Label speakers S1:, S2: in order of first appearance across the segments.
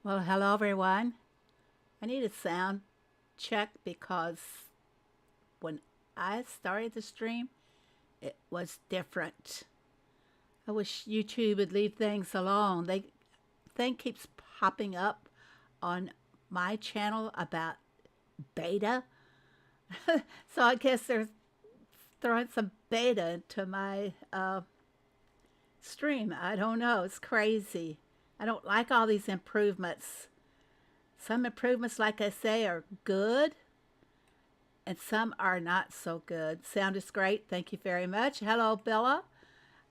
S1: Well, hello everyone. I need a sound check because when I started the stream, it was different. I wish YouTube would leave things alone. They thing keeps popping up on my channel about beta. So I guess they're throwing some beta into my stream. I don't know. It's crazy. I don't like all these improvements. Some improvements, like I say, are good, and some are not so good. Sound is great. Thank you very much. Hello, Bella.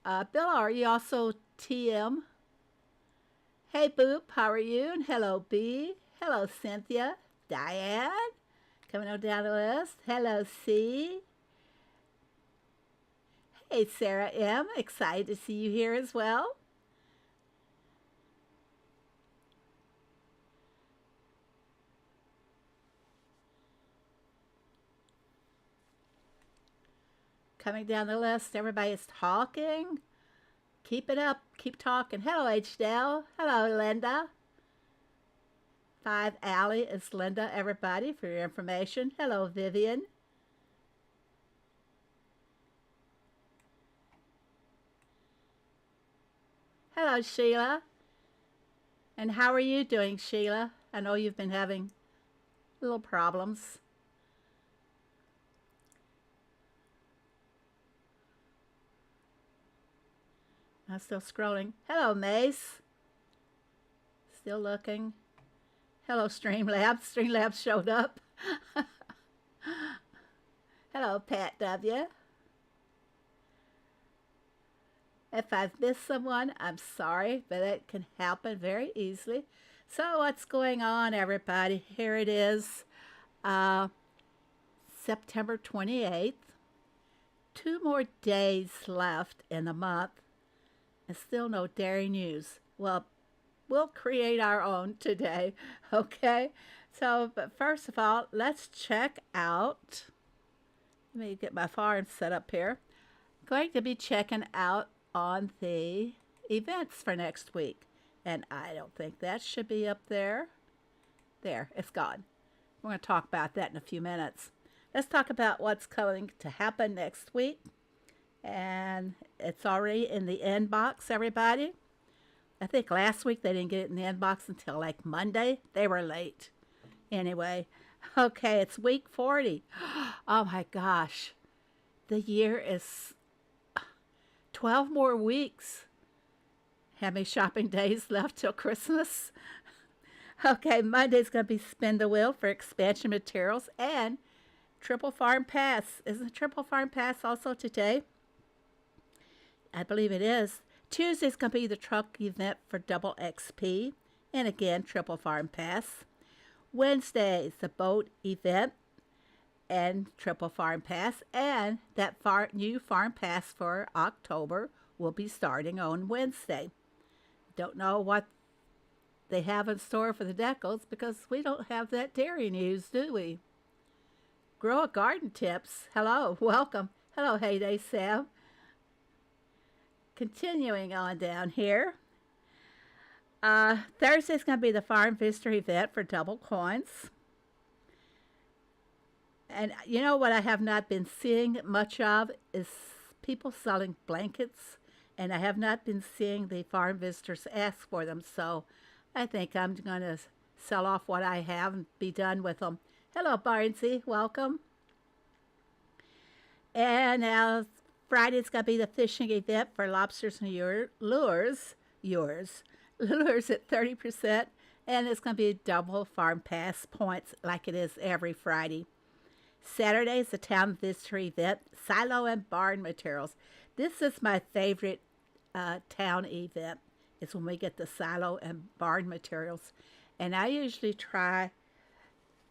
S1: Bella, are you also TM? Hey, Boop, how are you? And hello, B. Hello, Cynthia. Diane, coming on down the list. Hello, C. Hey, Sarah M. Excited to see you here as well. Coming down the list, everybody is talking. Keep it up. Keep talking. Hello, H. Dell. Hello, Linda. 5 Allie is Linda, everybody, for your information. Hello, Vivian. Hello, Sheila. And how are you doing, Sheila? I know you've been having little problems. I'm still scrolling. Hello, Mace. Still looking. Hello, Streamlabs. Streamlabs showed up. Hello, Pat W. If I've missed someone, I'm sorry, but it can happen very easily. So what's going on, everybody? Here it is, September 28th. 2 more days left in the month, and still no dairy news. Well, we'll create our own today, okay? So, but first of all, let's check out. Let me get my farm set up here. I'm going to be checking out on the events for next week. And I don't think that should be up there. There, it's gone. We're going to talk about that in a few minutes. Let's talk about what's going to happen next week. And it's already in the inbox, everybody. I think last week they didn't get it in the inbox until like Monday. They were late. Anyway, okay, it's week 40. Oh my gosh. The year is 12 more weeks. How many shopping days left till Christmas? Okay, Monday's going to be Spin the Wheel for expansion materials and Triple Farm Pass. Isn't Triple Farm Pass also today? I believe it is. Tuesday's going to be the truck event for Double XP. And again, Triple Farm Pass. Wednesday's the boat event and Triple Farm Pass. And that new Farm Pass for October will be starting on Wednesday. Don't know what they have in store for the decals because we don't have that dairy news, do we? Grow a Garden Tips. Hello, welcome. Hello, Heyday Sam. Continuing on down here. Thursday's going to be the Farm Visitor event for double coins. And you know what I have not been seeing much of is people selling blankets. And I have not been seeing the farm visitors ask for them. So I think I'm going to sell off what I have and be done with them. Hello, Barnsey. Welcome. And now Friday's going to be the fishing event for lobsters and lures. Lures at 30%. And it's going to be double farm pass points like it is every Friday. Saturday is the town visitor event, silo and barn materials. This is my favorite town event. It's when we get the silo and barn materials. And I usually try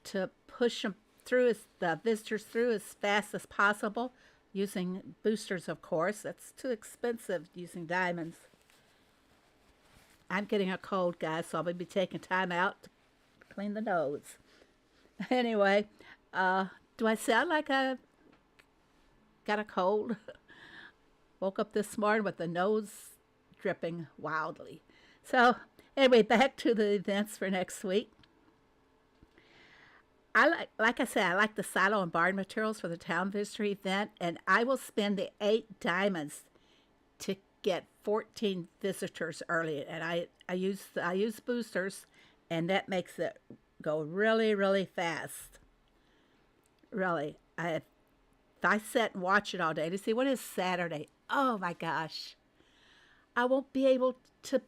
S1: to push them through, the visitors through as fast as possible using boosters, of course. That's too expensive using diamonds. I'm getting a cold, guys, so I'll be taking time out to clean the nose. Anyway, do I sound like I got a cold? Woke up this morning with the nose dripping wildly. So Anyway, back to the events for next week. Like I said, I like the silo and barn materials for the town visitor event, and I will spend the 8 diamonds to get 14 visitors early. And I use boosters, and that makes it go really really fast. Really, if I sit and watch it all day to see what is Saturday. Oh my gosh, I won't be able to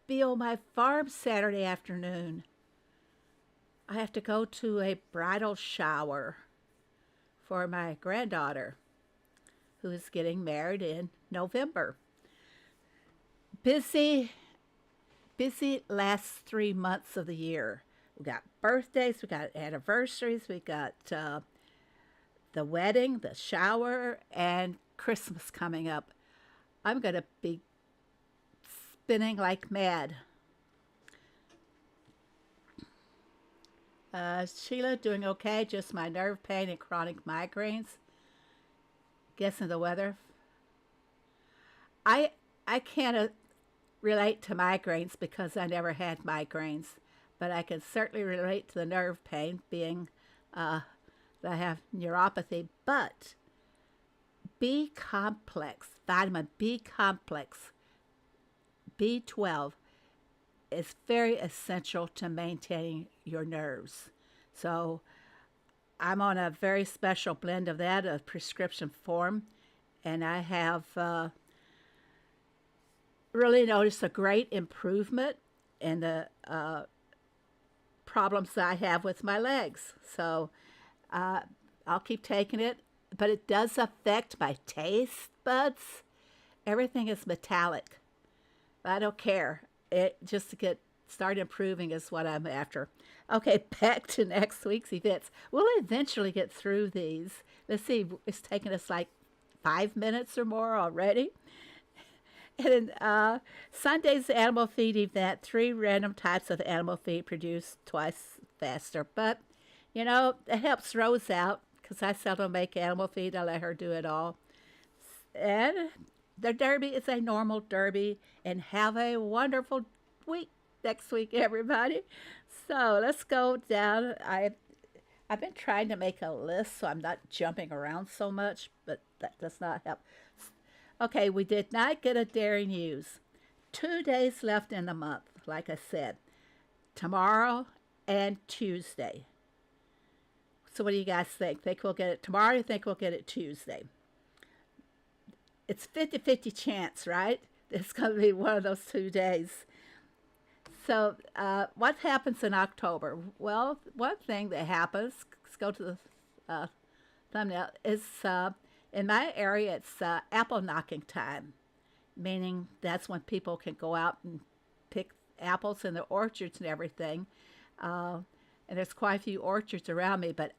S1: be on my farm Saturday afternoon. I have to go to a bridal shower for my granddaughter who is getting married in November. Busy, busy last 3 months of the year. We got birthdays, we got anniversaries, we got the wedding, the shower, and Christmas coming up. I'm going to be spinning like mad. Sheila, doing okay, just my nerve pain and chronic migraines. Guessing the weather. I can't relate to migraines because I never had migraines, but I can certainly relate to the nerve pain, being that I have neuropathy. But B complex, vitamin B complex, B12, is very essential to maintaining your nerves. So I'm on a very special blend of that, a prescription form, and I have really noticed a great improvement in the problems that I have with my legs. So I'll keep taking it, but it does affect my taste buds. Everything is metallic. I don't care. It just to get start improving is what I'm after. Okay, back to next week's events. We'll eventually get through these. Let's see, it's taken us like 5 minutes or more already. And Sunday's animal feed event, 3 random types of animal feed produced twice faster. But, it helps Rose out because I seldom make animal feed. I let her do it all. And the derby is a normal derby. And have a wonderful week next week, everybody. So let's go down. I've been trying to make a list so I'm not jumping around so much, but that does not help. Okay, we did not get a dairy news. 2 days left in the month, like I said. Tomorrow and Tuesday. So what do you guys think? Think we'll get it tomorrow? Or think we'll get it Tuesday? It's 50-50 chance, right? It's going to be one of those 2 days. So what happens in October? Well, one thing that happens, let's go to the thumbnail, is in my area it's apple knocking time, meaning that's when people can go out and pick apples in the orchards and everything. And there's quite a few orchards around me, but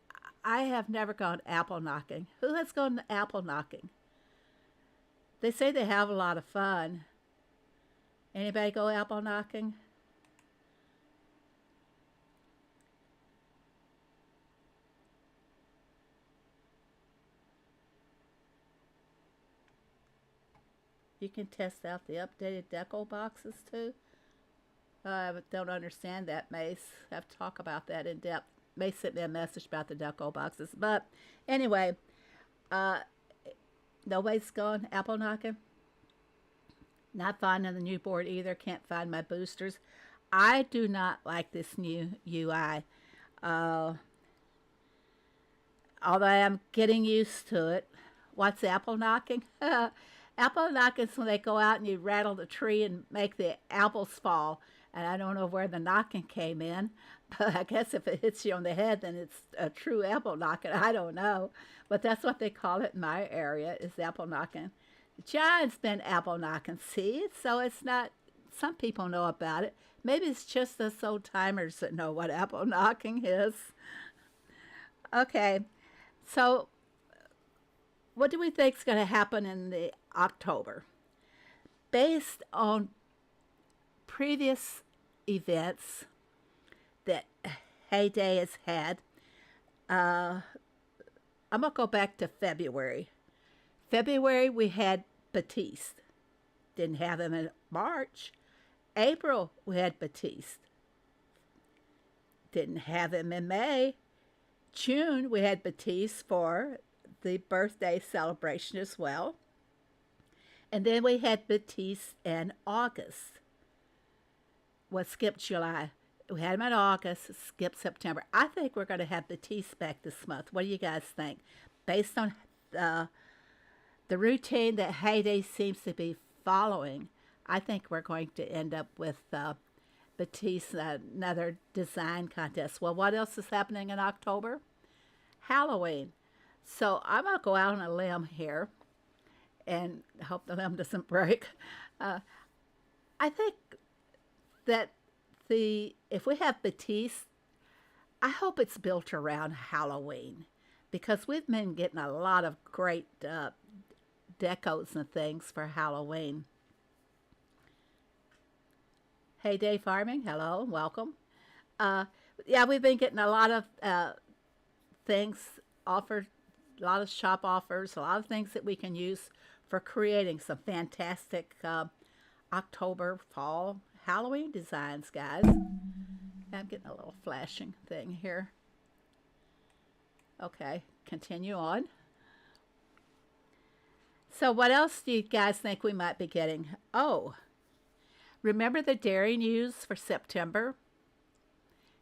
S1: I have never gone apple knocking. Who has gone apple knocking? They say they have a lot of fun. Anybody go apple knocking? You can test out the updated deco boxes too. I don't understand that, Mace. I have to talk about that in depth. Mace sent me a message about the deco boxes. But anyway, nobody's going apple knocking. Not finding the new board either. Can't find my boosters. I do not like this new UI. Although I'm getting used to it. What's apple knocking? Apple knocking is when they go out and you rattle the tree and make the apples fall. And I don't know where the knocking came in, but I guess if it hits you on the head, then it's a true apple knocking. I don't know, but that's what they call it in my area, is apple knocking. John's been apple knocking, see? So it's not, some people know about it. Maybe it's just us old timers that know what apple knocking is. Okay, so what do we think is going to happen in the October? Based on previous events that Heyday has had, I'm going to go back to February. February, we had Batiste. Didn't have him in March. April, we had Batiste. Didn't have him in May. June, we had Batiste for the birthday celebration as well. And then we had Batiste in August. Well, skipped July. We had him in August, skipped September. I think we're going to have Batiste back this month. What do you guys think? Based on the routine that Heyday seems to be following, I think we're going to end up with Batiste, another design contest. Well, what else is happening in October? Halloween. So I'm going to go out on a limb here and hope the limb doesn't break. I think that if we have Batiste, I hope it's built around Halloween, because we've been getting a lot of great decos and things for Halloween. Hey, Day Farming, hello, welcome. Yeah, we've been getting a lot of things offered, a lot of shop offers, a lot of things that we can use for creating some fantastic October, fall, Halloween designs, guys. I'm getting a little flashing thing here. Okay, continue on. So what else do you guys think we might be getting? Oh, remember the dairy news for September?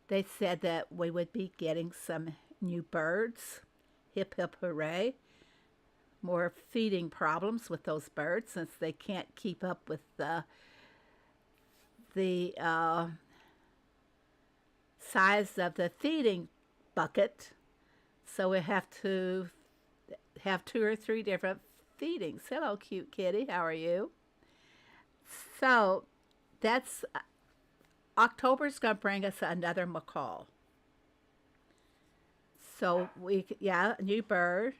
S1: They said that we would be getting some new birds. Hip, hip, hooray. More feeding problems with those birds since they can't keep up with the size of the feeding bucket. So we have to have 2 or 3 different feedings. Hello, cute kitty. How are you? So that's October's going to bring us another macaw. So yeah, a new bird.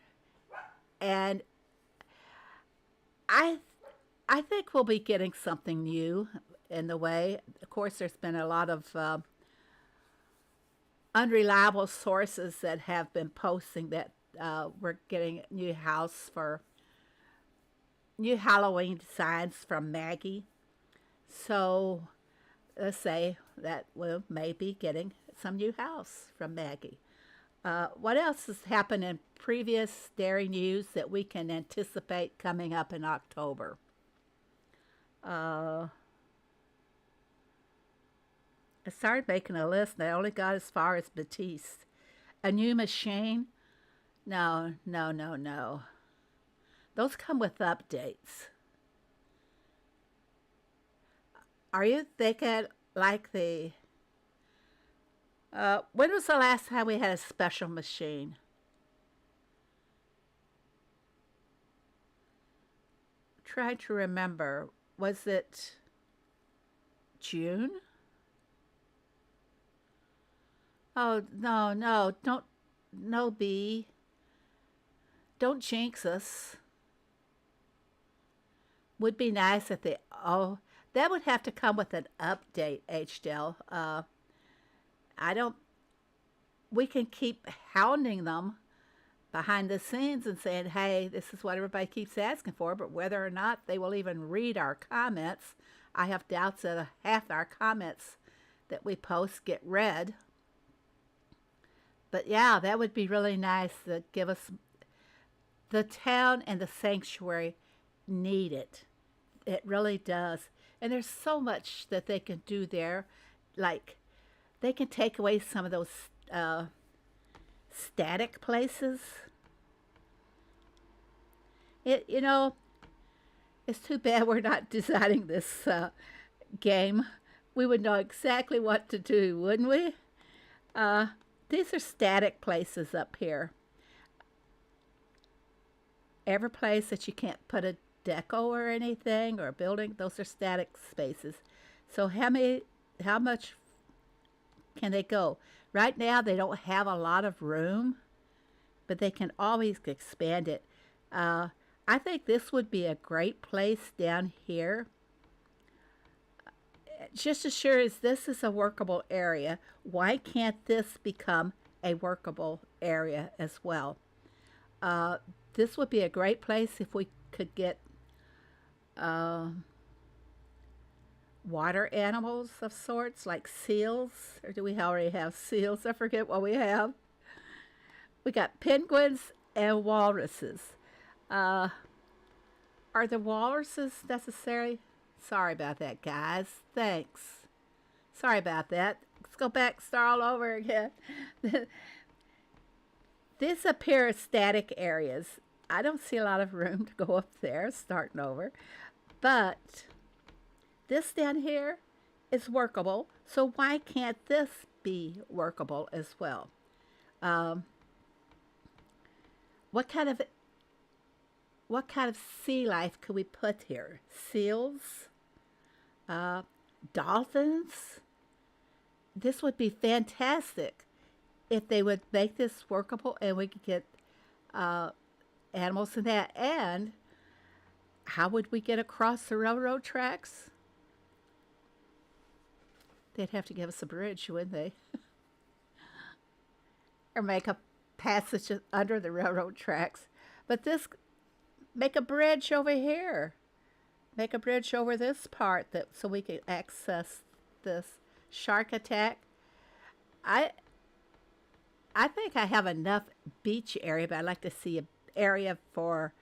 S1: And I think we'll be getting something new in the way. Of course, there's been a lot of unreliable sources that have been posting that we're getting a new house for new Halloween designs from Maggie. So let's say that we'll maybe getting some new house from Maggie. What else has happened in previous dairy news that we can anticipate coming up in October? I started making a list and I only got as far as Batiste. A new machine? No, no, no, no. Those come with updates. Are you thinking like when was the last time we had a special machine? Trying to remember. Was it June? Oh, no, no, don't, no, B. Don't jinx us. Would be nice if they, oh, that would have to come with an update, HDL. We can keep hounding them behind the scenes and saying, hey, this is what everybody keeps asking for, but whether or not they will even read our comments, I have doubts that half our comments that we post get read. But yeah, that would be really nice to give us, the town and the sanctuary need it. It really does. And there's so much that they can do there. Like, they can take away some of those static places. You know, it's too bad we're not designing this game. We would know exactly what to do, wouldn't we? These are static places up here. Every place that you can't put a deco or anything or a building, those are static spaces. So how much can they go? Right now they don't have a lot of room, but they can always expand it. I think this would be a great place down here. Just as sure as this is a workable area, why can't this become a workable area as well? This would be a great place if we could get water animals of sorts, like seals, or do we already have seals? I forget what we have. We got penguins and walruses. Uh, are the walruses necessary? Sorry about that, guys. Thanks. Sorry about that. Let's go back, start all over again. These appear static areas. I don't see a lot of room to go up there, starting over. But this down here is workable, so why can't this be workable as well? Um, what kind of sea life could we put here? Seals, uh, dolphins. This would be fantastic if they would make this workable and we could get uh, animals in that. And how would we get across the railroad tracks? They'd have to give us a bridge, wouldn't they? Or make a passage under the railroad tracks. But this, make a bridge over here. Make a bridge over this part so we can access this shark attack. I think I have enough beach area, but I'd like to see an area for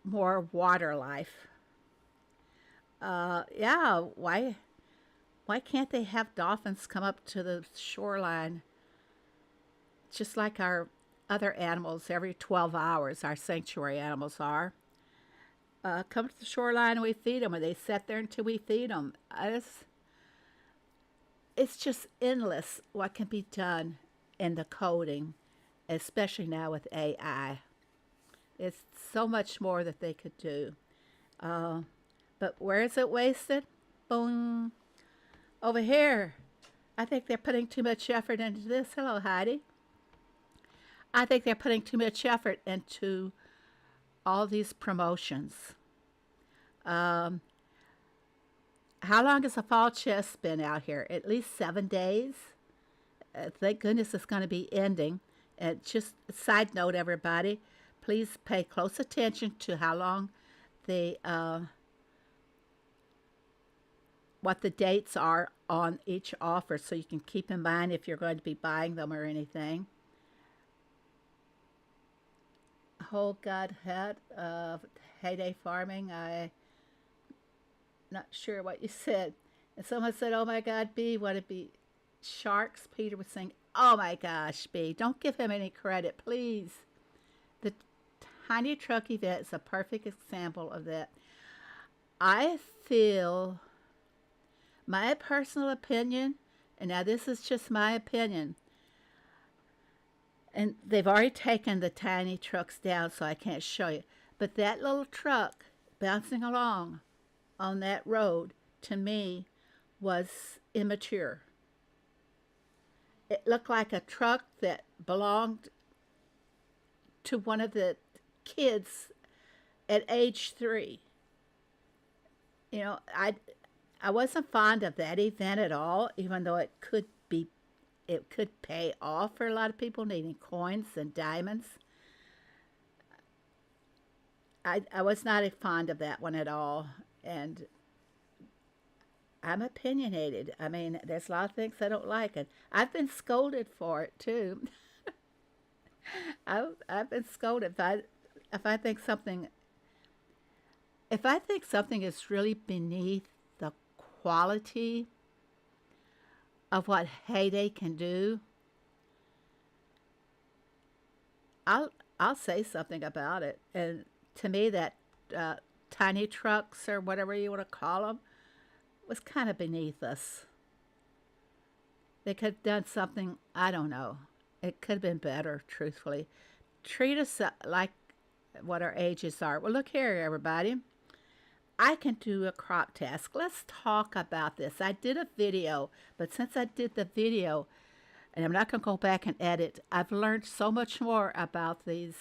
S1: more water life. Yeah, why can't they have dolphins come up to the shoreline just like our other animals every 12 hours, our sanctuary animals are? Come to the shoreline and we feed them, and they sit there until we feed them. It's just endless what can be done in the coding, especially now with AI. It's so much more that they could do. But where is it wasted? Boom. Over here. I think they're putting too much effort into this. Hello, Heidi. I think they're putting too much effort into all these promotions. How long has the fall chest been out here? At least 7 days. Thank goodness it's going to be ending. And just a side note, everybody, please pay close attention to how long the what the dates are on each offer, so you can keep in mind if you're going to be buying them or anything. Whole Godhead of Heyday Farming. I'm not sure what you said. And someone said, "Oh my God, B, would it be sharks?" Peter was saying, "Oh my gosh, B, don't give him any credit, please." The tiny truck event is a perfect example of that. I feel, my personal opinion, and now this is just my opinion, and they've already taken the tiny trucks down, so I can't show you, but that little truck bouncing along on that road, to me, was immature. It looked like a truck that belonged to one of the kids at age 3. You know, I wasn't fond of that event at all, even though it could pay off for a lot of people needing coins and diamonds. I was not fond of that one at all, and I'm opinionated. I mean, there's a lot of things I don't like, and I've been scolded for it too. I've been scolded if I think something is really beneath the quality of what Heyday can do. I'll say something about it. And to me, that tiny trucks, or whatever you want to call them, was kind of beneath us. They could have done something, I don't know. It could have been better, truthfully. Treat us like what our ages are. Well, look here, everybody. I can do a crop task. Let's talk about this. I did a video, but since I did the video, and I'm not going to go back and edit, I've learned so much more about these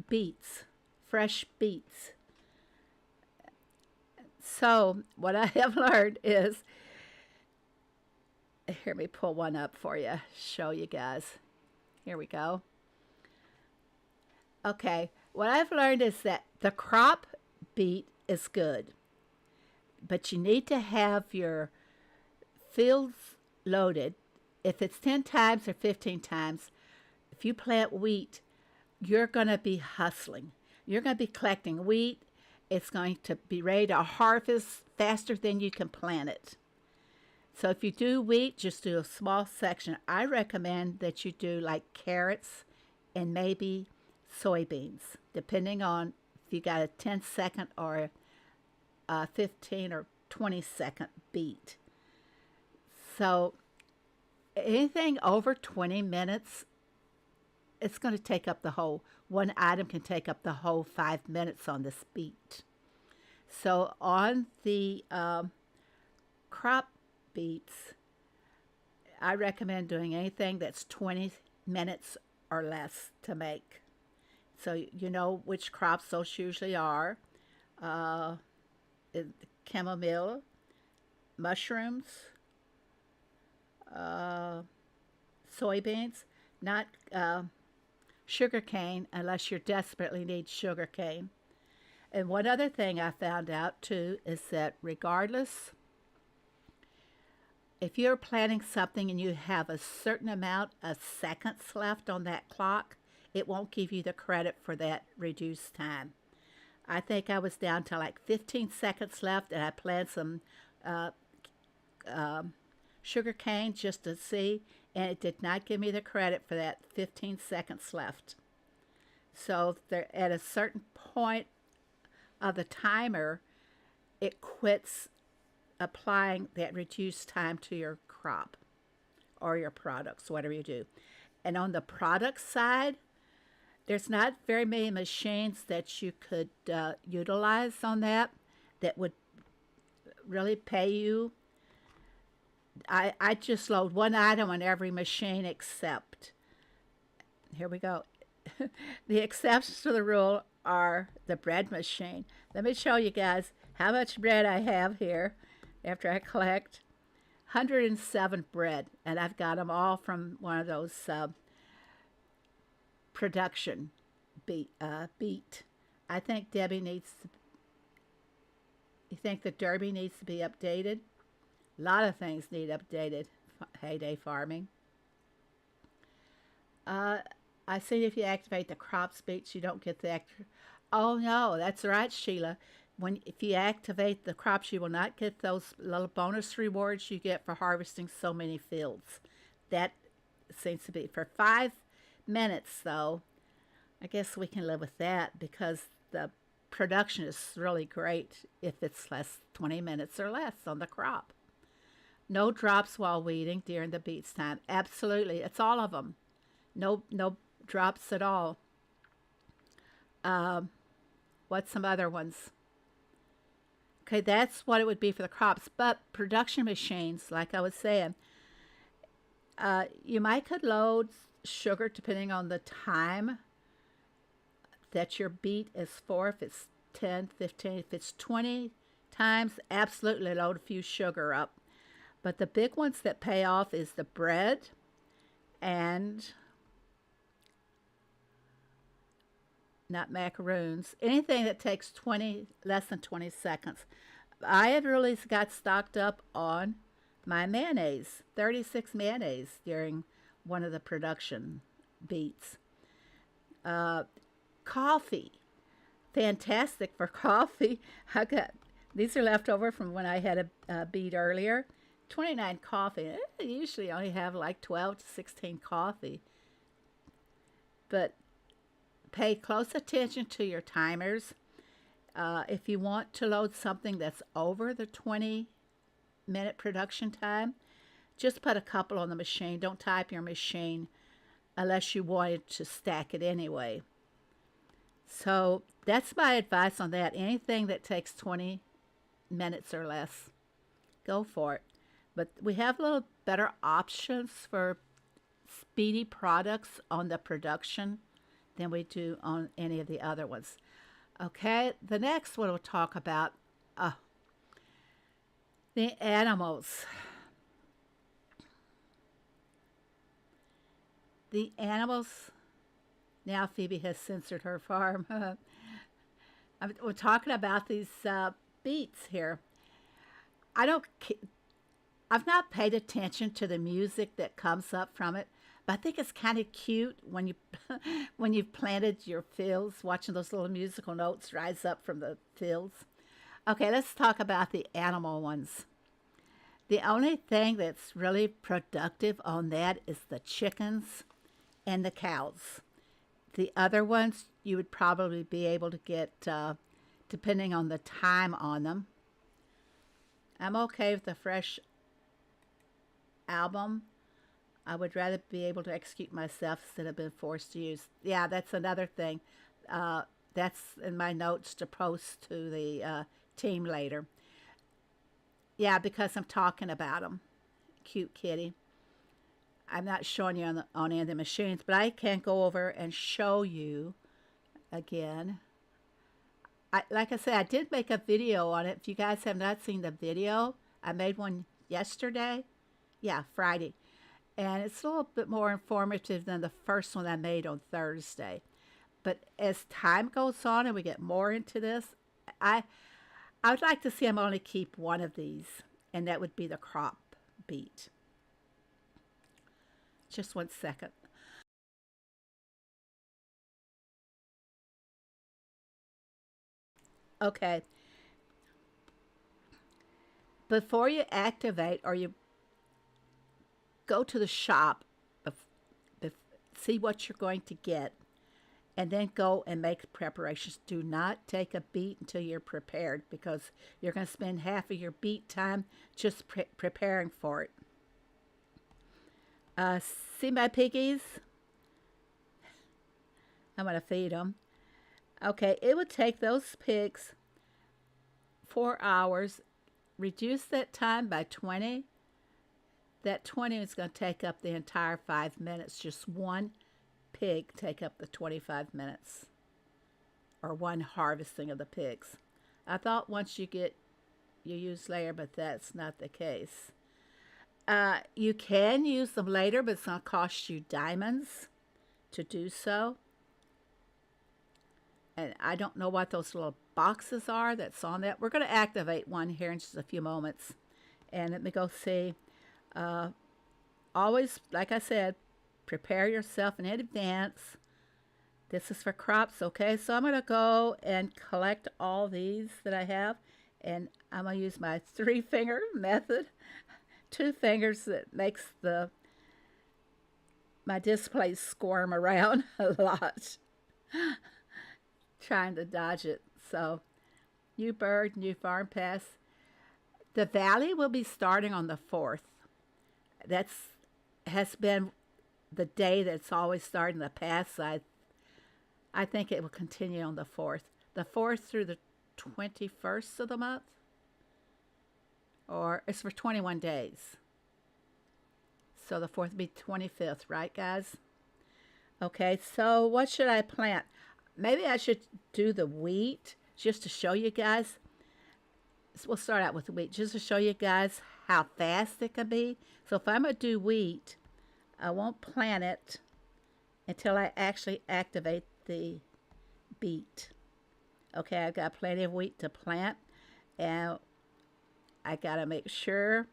S1: beets, fresh beets. So what I have learned is, here, let me pull one up for you, show you guys. Here we go. Okay, What I've learned is that the crop beet is good, but you need to have your fields loaded. If it's 10 times or 15 times, if you plant wheat, you're going to be hustling. You're going to be collecting wheat. It's going to be ready to harvest faster than you can plant it. So if you do wheat, just do a small section. I recommend that you do like carrots and maybe soybeans, depending on if you got a 10-second or a 15 or 20-second beet. So anything over 20 minutes, it's going to take up the whole, one item can take up the whole 5 minutes on this beet. So on the crop beets, I recommend doing anything that's 20 minutes or less to make. So you know which crops those usually are. Chamomile, mushrooms, soybeans, not sugar cane unless you desperately need sugar cane. And one other thing I found out too is that regardless, if you're planting something and you have a certain amount of seconds left on that clock, it won't give you the credit for that reduced time. I think I was down to like 15 seconds left, and I planted some sugar cane just to see, and it did not give me the credit for that 15 seconds left. So at a certain point of the timer, it quits applying that reduced time to your crop or your products, whatever you do. And on the product side, there's not very many machines that you could utilize on that would really pay you. I just load one item on every machine except, here we go. The exceptions to the rule are the bread machine. Let me show you guys how much bread I have here after I collect 107 bread, and I've got them all from one of those production beet. I think Debbie needs to, you think the Derby needs to be updated? A lot of things need updated. Heyday farming. I see if you activate the crops beets, you don't get the extra. Oh no, that's right, Sheila. If you activate the crops, you will not get those little bonus rewards you get for harvesting so many fields. That seems to be for 5 minutes, though. I guess we can live with that because the production is really great if it's 20 minutes or less on the crop. No drops while weeding during the beets time. Absolutely, it's all of them. No drops at all. What's some other ones? Okay, that's what it would be for the crops. But production machines, like I was saying, you might could load sugar depending on the time that your beet is for. If it's 10, 15, if it's 20 times, absolutely load a few sugar up. But the big ones that pay off is the bread and not macaroons. Anything that takes less than 20 seconds. I have really got stocked up on my mayonnaise, 36 mayonnaise during one of the production beets. Coffee, fantastic for coffee. These are left over from when I had a beet earlier. 29 coffee. I usually only have like 12 to 16 coffee. But pay close attention to your timers. If you want to load something that's over the 20-minute production time, just put a couple on the machine. Don't type your machine unless you wanted to stack it anyway. So that's my advice on that. Anything that takes 20 minutes or less, go for it. But we have a little better options for speedy products on the production than we do on any of the other ones. Okay, the next one we'll talk about the animals. The animals Now Phoebe has censored her farm. We're talking about these beets here. I don't. I've not paid attention to the music that comes up from it, but I think it's kind of cute when you when you've planted your fields, watching those little musical notes rise up from the fields. Okay, let's talk about the animal ones. The only thing that's really productive on that is the chickens and the cows. The other ones you would probably be able to get, depending on the time on them. I'm okay with the fresh album. I would rather be able to execute myself instead of being forced to use. Yeah, that's another thing. That's in my notes to post to the team later. Yeah, because I'm talking about them. Cute kitty. I'm not showing you on any of the machines, but I can go over and show you again. Like I said, I did make a video on it. If you guys have not seen the video, I made one yesterday. Yeah, Friday. And it's a little bit more informative than the first one I made on Thursday. But as time goes on and we get more into this, I would like to see them only keep one of these, and that would be the crop beet. Just 1 second. Okay. Before you activate or you go to the shop, see what you're going to get, and then go and make preparations. Do not take a beet until you're prepared, because you're going to spend half of your beet time just preparing for it. See my piggies? I'm going to feed them. Okay, it would take those pigs 4 hours. Reduce that time by 20. That 20 is going to take up the entire 5 minutes. Just one pig take up the 25 minutes, or one harvesting of the pigs. I thought once you use later, but that's not the case. You can use them later, but it's going to cost you diamonds to do so. And I don't know what those little boxes are that's on that. We're going to activate one here in just a few moments. And let me go see. Always, like I said, prepare yourself in advance. This is for crops, okay? So I'm going to go and collect all these that I have. And I'm going to use my 3-finger method. 2 fingers that makes my display squirm around a lot. Trying to dodge it. So, new bird, new farm pass. The valley will be starting on the 4th. Has been the day that's always started in the past. I think it will continue on the 4th. The 4th through the 21st of the month. Or it's for 21 days. So the 4th will be 25th, right, guys? Okay, so what should I plant? Maybe I should do the wheat just to show you guys. So we'll start out with the wheat just to show you guys how fast it can be. So if I'm going to do wheat, I won't plant it until I actually activate the beet. Okay, I've got plenty of wheat to plant, and I got to make sure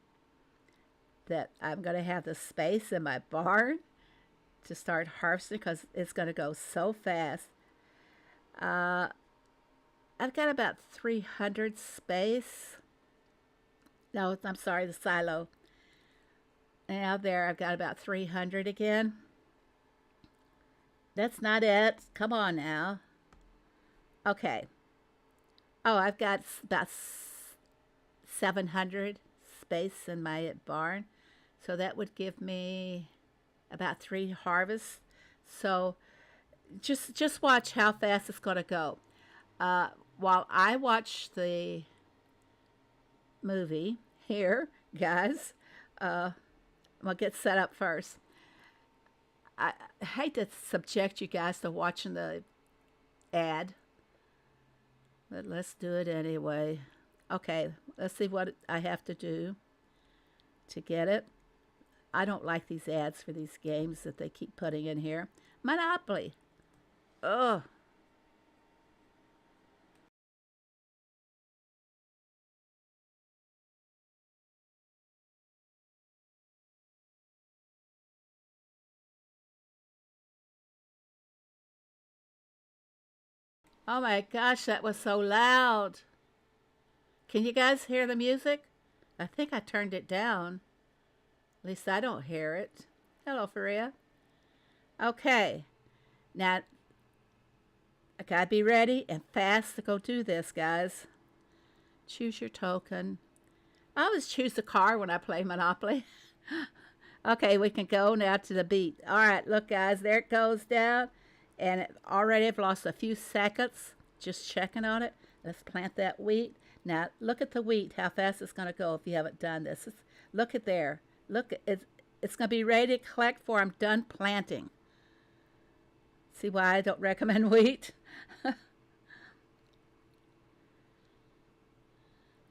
S1: that I'm going to have the space in my barn to start harvesting, because it's going to go so fast. I've got about 300 space. No, I'm sorry, the silo. Now there, I've got about 300 again. That's not it. Come on now. Okay. Oh, I've got about 700 space in my barn. So that would give me about 3 harvests. So just watch how fast it's going to go. While I watch the movie here, guys, I'm going to get set up first. I hate to subject you guys to watching the ad, but let's do it anyway. Okay, let's see what I have to do to get it. I don't like these ads for these games that they keep putting in here. Monopoly. Ugh. Oh my gosh, that was so loud. Can you guys hear the music? I think I turned it down. At least I don't hear it. Hello, Faria. Okay, now I gotta be ready and fast to go do this, guys. Choose your token. I always choose the car when I play Monopoly. Okay, we can go now to the beat. All right, look, guys, there it goes down. And already I've lost a few seconds just checking on it. Let's plant that wheat. Now, look at the wheat, how fast it's going to go if you haven't done this. Look at there. Look, it's going to be ready to collect for I'm done planting. See why I don't recommend wheat?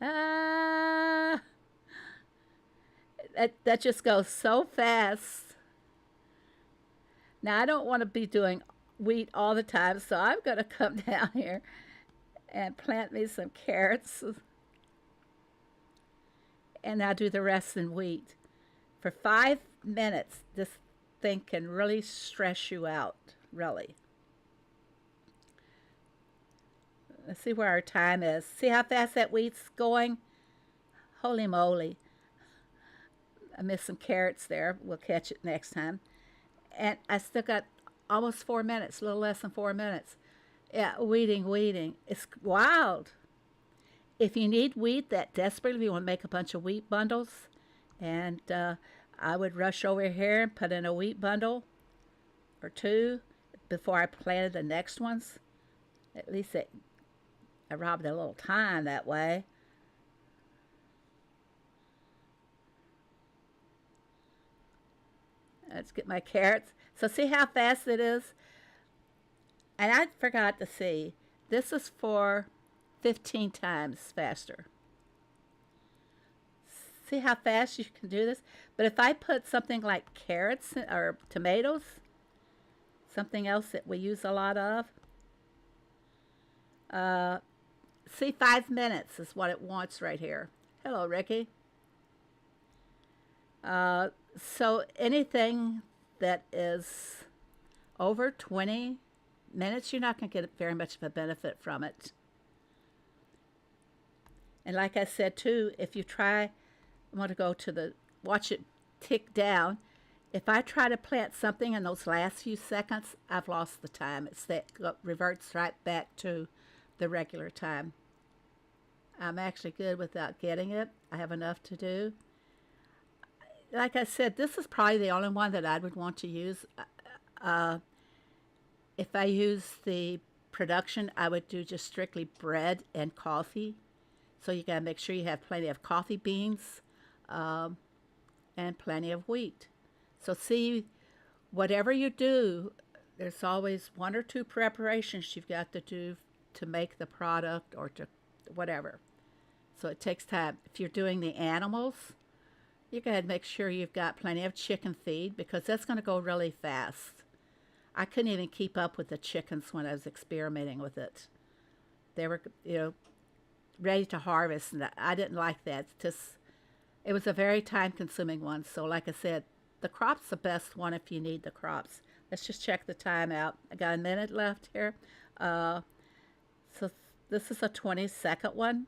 S1: Ah, that just goes so fast. Now, I don't want to be doing wheat all the time, so I'm going to come down here and plant me some carrots, and I'll do the rest in wheat. For 5 minutes, this thing can really stress you out, really. Let's see where our time is. See how fast that wheat's going? Holy moly. I missed some carrots there. We'll catch it next time. And I still got almost 4 minutes, a little less than 4 minutes. Yeah, weeding. It's wild. If you need wheat that desperately, if you want to make a bunch of wheat bundles, and I would rush over here and put in a wheat bundle or two before I planted the next ones. At least I robbed a little time that way. Let's get my carrots. So see how fast it is? And I forgot to see, this is for 15 times faster. See how fast you can do this? But if I put something like carrots or tomatoes, something else that we use a lot of, see, 5 minutes is what it wants right here. Hello, Ricky. So anything that is over 20 minutes, you're not going to get very much of a benefit from it. And like I said too, if you try, I want to go to watch it tick down. If I try to plant something in those last few seconds, I've lost the time. Reverts right back to the regular time. I'm actually good without getting it. I have enough to do. Like I said, this is probably the only one that I would want to use. If I use the production, I would do just strictly bread and coffee. So you got to make sure you have plenty of coffee beans and plenty of wheat. So see, whatever you do, there's always one or two preparations you've got to do to make the product or to whatever. So it takes time. If you're doing the animals, you got to make sure you've got plenty of chicken feed because that's going to go really fast. I couldn't even keep up with the chickens when I was experimenting with it. They were, ready to harvest, and I didn't like that. It was a very time-consuming one. So like I said, the crop's the best one if you need the crops. Let's just check the time out. I got a minute left here. So this is a 20-second one.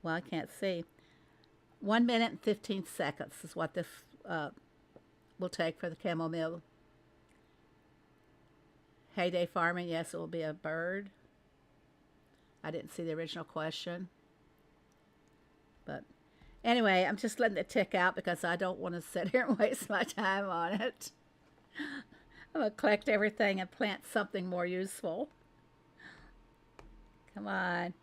S1: Well, I can't see. 1 minute and 15 seconds is what this will take for the chamomile. Heyday farming, yes, it will be a bird. I didn't see the original question. But anyway, I'm just letting it tick out because I don't want to sit here and waste my time on it. I'm going to collect everything and plant something more useful. Come on.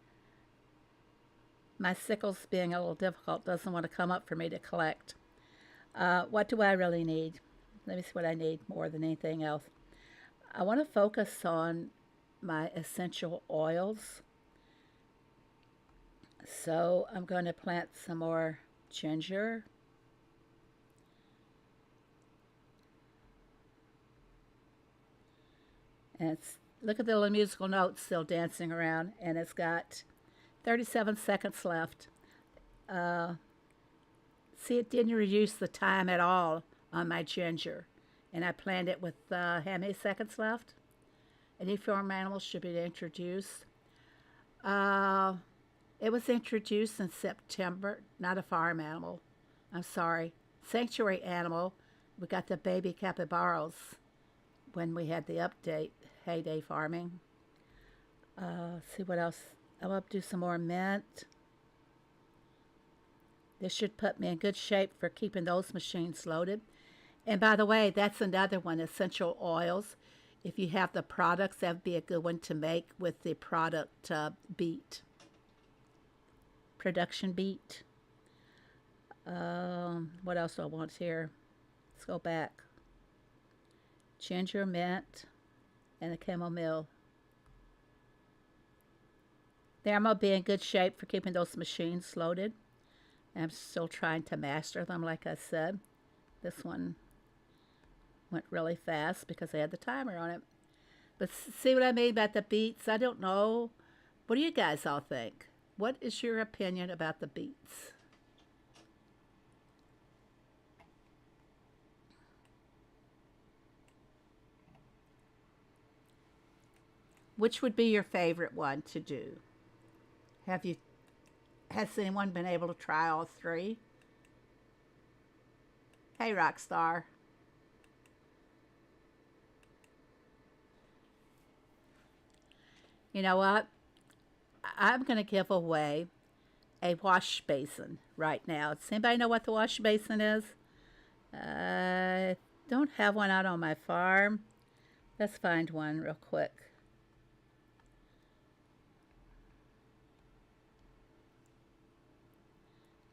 S1: My sickle's being a little difficult. Doesn't want to come up for me to collect. What do I really need? Let me see what I need more than anything else. I want to focus on my essential oils. So I'm going to plant some more ginger. And look at the little musical notes still dancing around, and it's got 37 seconds left. Uh, See, it didn't reduce the time at all on my ginger. And I planned it with how many seconds left? Any farm animals should be introduced. Uh, it was introduced in September, not a farm animal. I'm sorry. Sanctuary animal. We got the baby capybaras when we had the update, heyday farming. See what else. I'm going to do some more mint. This should put me in good shape for keeping those machines loaded. And by the way, that's another one, essential oils. If you have the products, that would be a good one to make with the product beet. Production beet. What else do I want here? Let's go back. Ginger, mint, and the chamomile. There, I'm going to be in good shape for keeping those machines loaded. I'm still trying to master them, like I said. This one went really fast because I had the timer on it. But see what I mean about the beets? I don't know. What do you guys all think? What is your opinion about the beets? Which would be your favorite one to do? Has anyone been able to try all three? Hey, Rockstar. You know what? I'm going to give away a wash basin right now. Does anybody know what the wash basin is? I don't have one out on my farm. Let's find one real quick.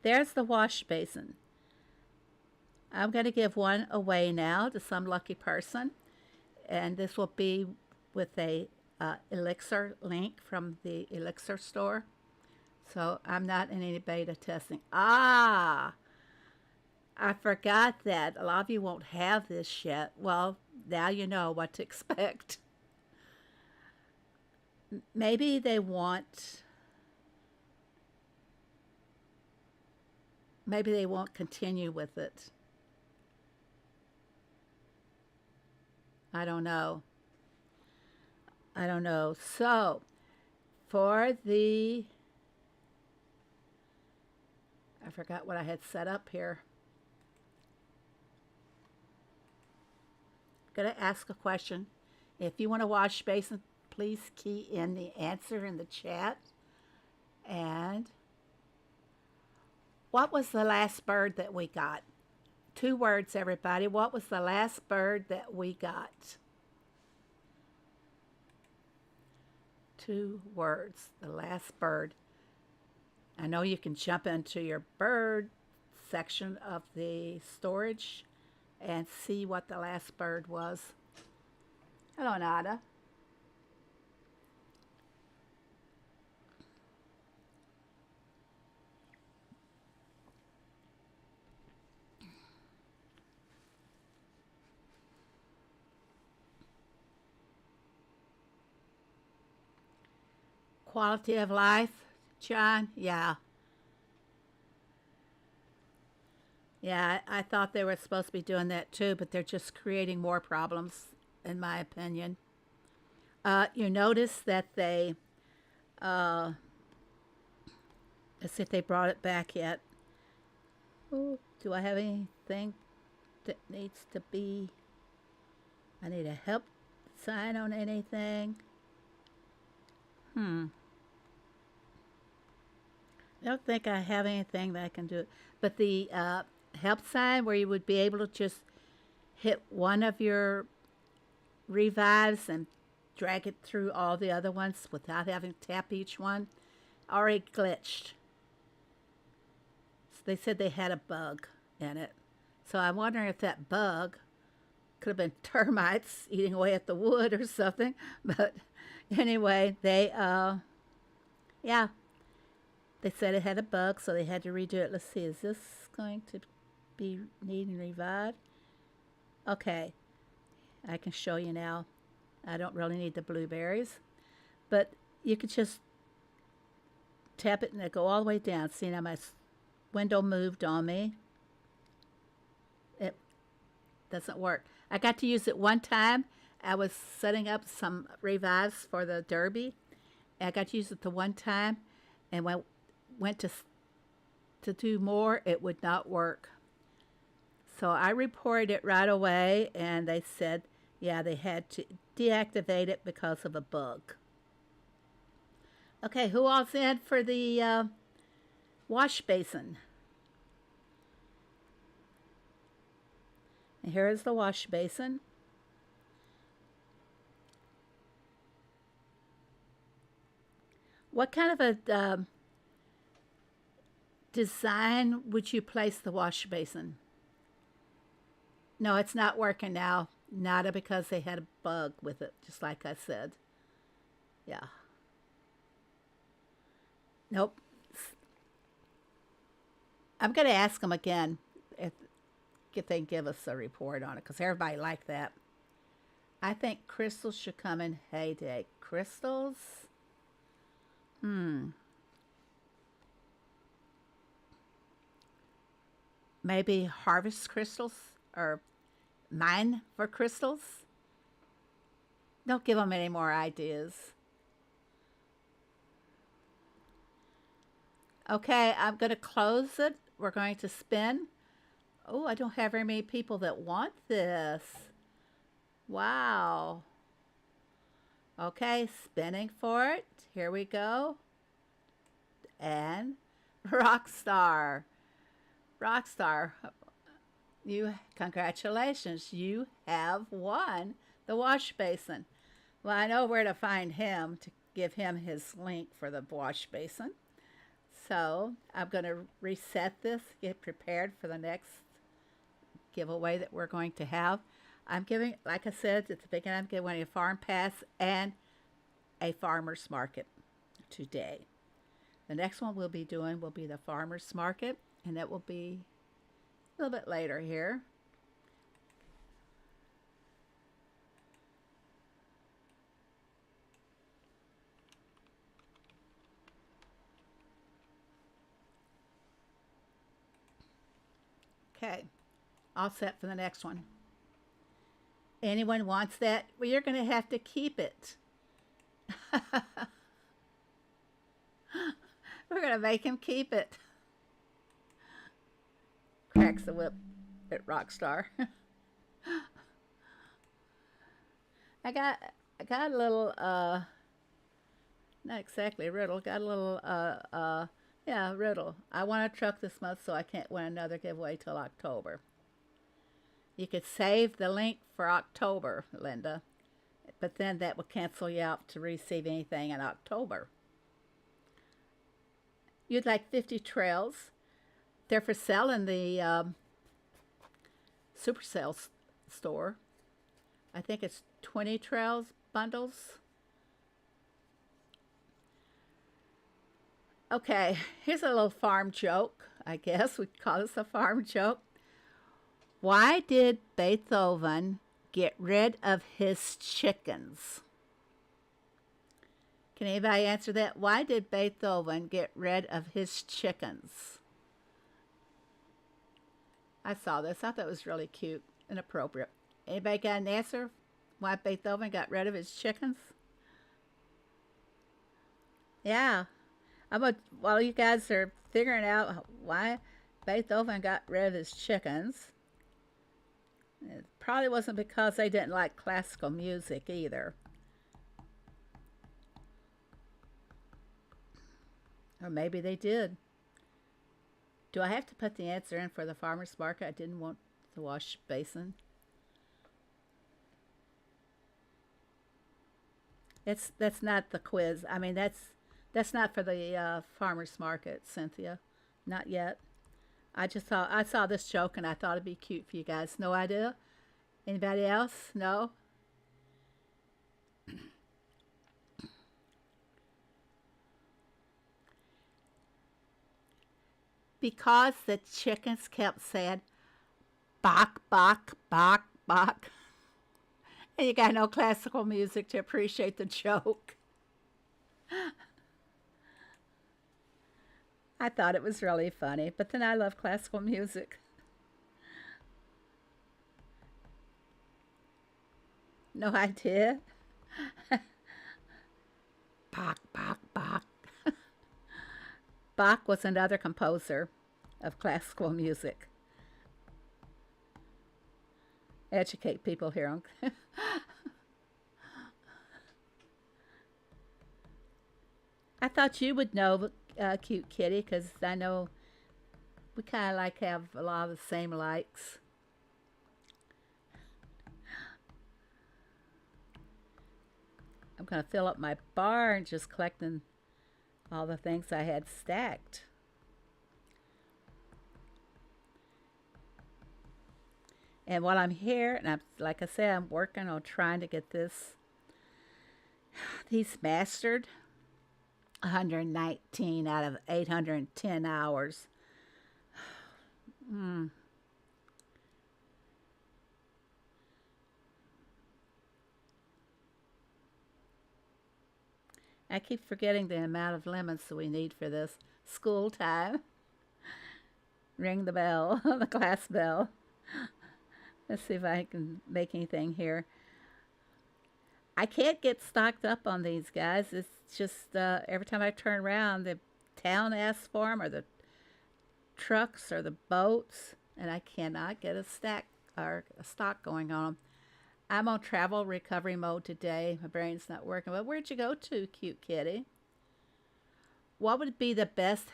S1: There's the wash basin. I'm going to give one away now to some lucky person. And this will be with a Elixir link from the Elixir store. So I'm not in any beta testing. I forgot that. A lot of you won't have this yet. Well, now you know what to expect. Maybe they won't continue with it. I don't know. So, for the... I forgot what I had set up here. I'm going to ask a question. If you want to wash basin, please key in the answer in the chat. And what was the last bird that we got? 2 words, everybody. What was the last bird that we got? 2 words, the last bird. I know you can jump into your bird section of the storage and see what the last bird was. Hello, Nada. Quality of life, John? Yeah. Yeah, I thought they were supposed to be doing that too, but they're just creating more problems, in my opinion. You notice that they, let's see if they brought it back yet. Ooh, do I have anything that needs to be, I need a help sign on anything? I don't think I have anything that I can do. But the help sign where you would be able to just hit one of your revives and drag it through all the other ones without having to tap each one, already glitched. So they said they had a bug in it. So I'm wondering if that bug could have been termites eating away at the wood or something. But anyway, they, yeah, they said it had a bug, so they had to redo it. Let's see, is this going to be needing revived? Okay, I can show you now. I don't really need the blueberries. But you could just tap it and it go all the way down. See, now my window moved on me. It doesn't work. I got to use it one time. I was setting up some revives for the derby. I got to use it the one time, and when I went to do more, it would not work. So I reported it right away, and they said, yeah, they had to deactivate it because of a bug. Okay, who all's in for the wash basin? And here is the wash basin. What kind of a design would you place the wash basin? No, it's not working now. Not because they had a bug with it, just like I said. Yeah. Nope. I'm going to ask them again if they can give us a report on it, because everybody liked that. I think crystals should come in heyday. Crystals? Maybe harvest crystals or mine for crystals? Don't give them any more ideas. Okay, I'm going to close it. We're going to spin. Oh, I don't have very many people that want this. Wow. Okay, spinning for it. Here we go. And Rockstar. Rockstar, congratulations. You have won the wash basin. Well, I know where to find him to give him his link for the wash basin. So I'm going to reset this, get prepared for the next giveaway that we're going to have. I'm giving, like I said at the beginning, I'm giving a farm pass and a farmer's market today. The next one we'll be doing will be the farmer's market, and that will be a little bit later here. Okay, all set for the next one. Anyone wants that? Well, you're going to have to keep it. We're going to make him keep it. Cracks the whip at Rockstar. I got a little not exactly a riddle. Got a little yeah, riddle. I won a truck this month, so I can't win another giveaway till October. You could save the link for October, Linda, but then that will cancel you out to receive anything in October. You'd like 50 trails. They're for sale in the Supercell store. I think it's 20 trails bundles. Okay, here's a little farm joke. I guess we call this a farm joke. Why did Beethoven get rid of his chickens? Can anybody answer that? Why did Beethoven get rid of his chickens? I saw this. I thought it was really cute and appropriate. Anybody got an answer why Beethoven got rid of his chickens? Yeah. While you guys are figuring out why Beethoven got rid of his chickens, it probably wasn't because they didn't like classical music either. Or maybe they did. Do I have to put the answer in for the farmer's market? I didn't want the wash basin. That's not the quiz. I mean, that's not for the farmer's market, Cynthia. Not yet. I saw this joke and I thought it'd be cute for you guys. No idea? Anybody else? No? Because the chickens kept saying, bok, bok, bok, bok. And you got no classical music to appreciate the joke. I thought it was really funny, but then I love classical music. No idea. Bach, Bach, Bach. Bach was another composer of classical music. Educate people here on. I thought you would know, Cute Kitty, because I know we kind of like have a lot of the same likes. I'm going to fill up my bar and just collecting all the things I had stacked. And while I'm here, and like I said, I'm working on trying to get these mastered. 119 out of 810 hours. I keep forgetting the amount of lemons that we need for this. School time. Ring the bell, the class bell. Let's see if I can make anything here. I can't get stocked up on these guys. It's just every time I turn around, the town asks for them, or the trucks, or the boats, and I cannot get a stock going on them. I'm on travel recovery mode today. My brain's not working. But where'd you go to, Cute Kitty? What would be the best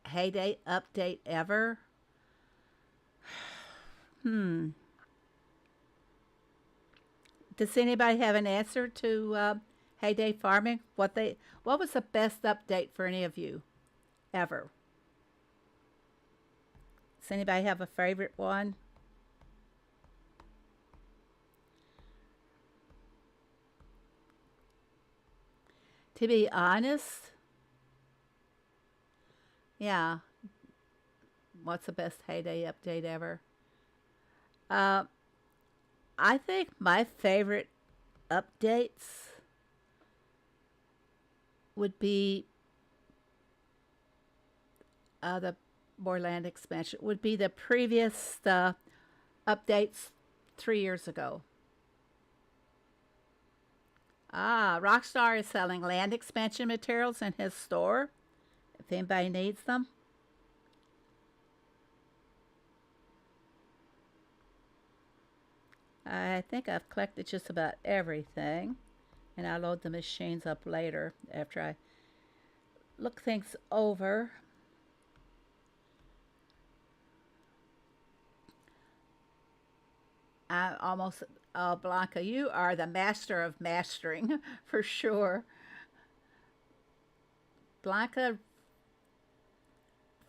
S1: heyday update ever? Does anybody have an answer to heyday farming? What was the best update for any of you ever? Does anybody have a favorite one? To be honest, yeah. What's the best heyday update ever? Uh, I think my favorite updates would be the more land expansion. Would be the previous updates 3 years ago. Rockstar is selling land expansion materials in his store. If anybody needs them. I think I've collected just about everything, and I'll load the machines up later after I look things over. I almost, Blanca, you are the master of mastering for sure. Blanca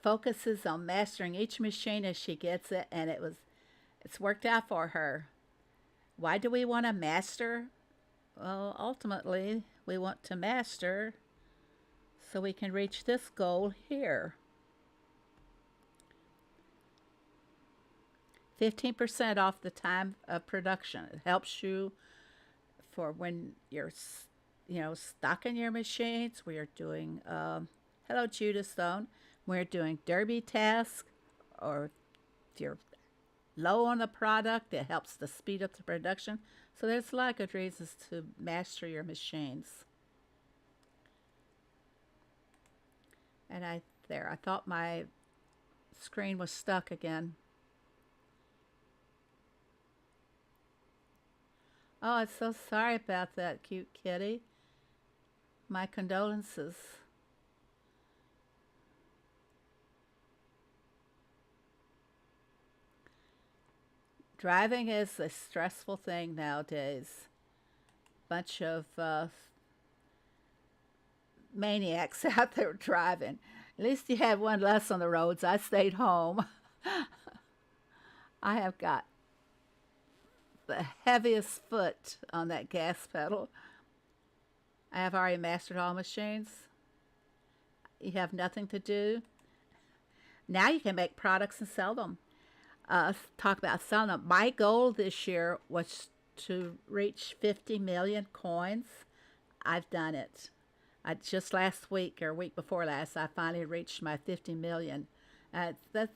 S1: focuses on mastering each machine as she gets it, and it's worked out for her. Why do we want to master? Well, ultimately, we want to master so we can reach this goal here. 15% off the time of production. It helps you for when you're, stocking your machines. We are doing, hello, Judah Stone. We're doing derby tasks, or if you're low on the product, it helps to speed up the production. So there's a lot of good reasons to master your machines. And I thought my screen was stuck again. Oh, I'm so sorry about that, Cute Kitty. My condolences. Driving is a stressful thing nowadays. Bunch of maniacs out there driving. At least you had one less on the roads. I stayed home. I have got the heaviest foot on that gas pedal. I have already mastered all machines. You have nothing to do. Now you can make products and sell them. Talk about selling them. My goal this year was to reach 50 million coins, I've done it. Just last week or week before last, I finally reached my 50 million. That's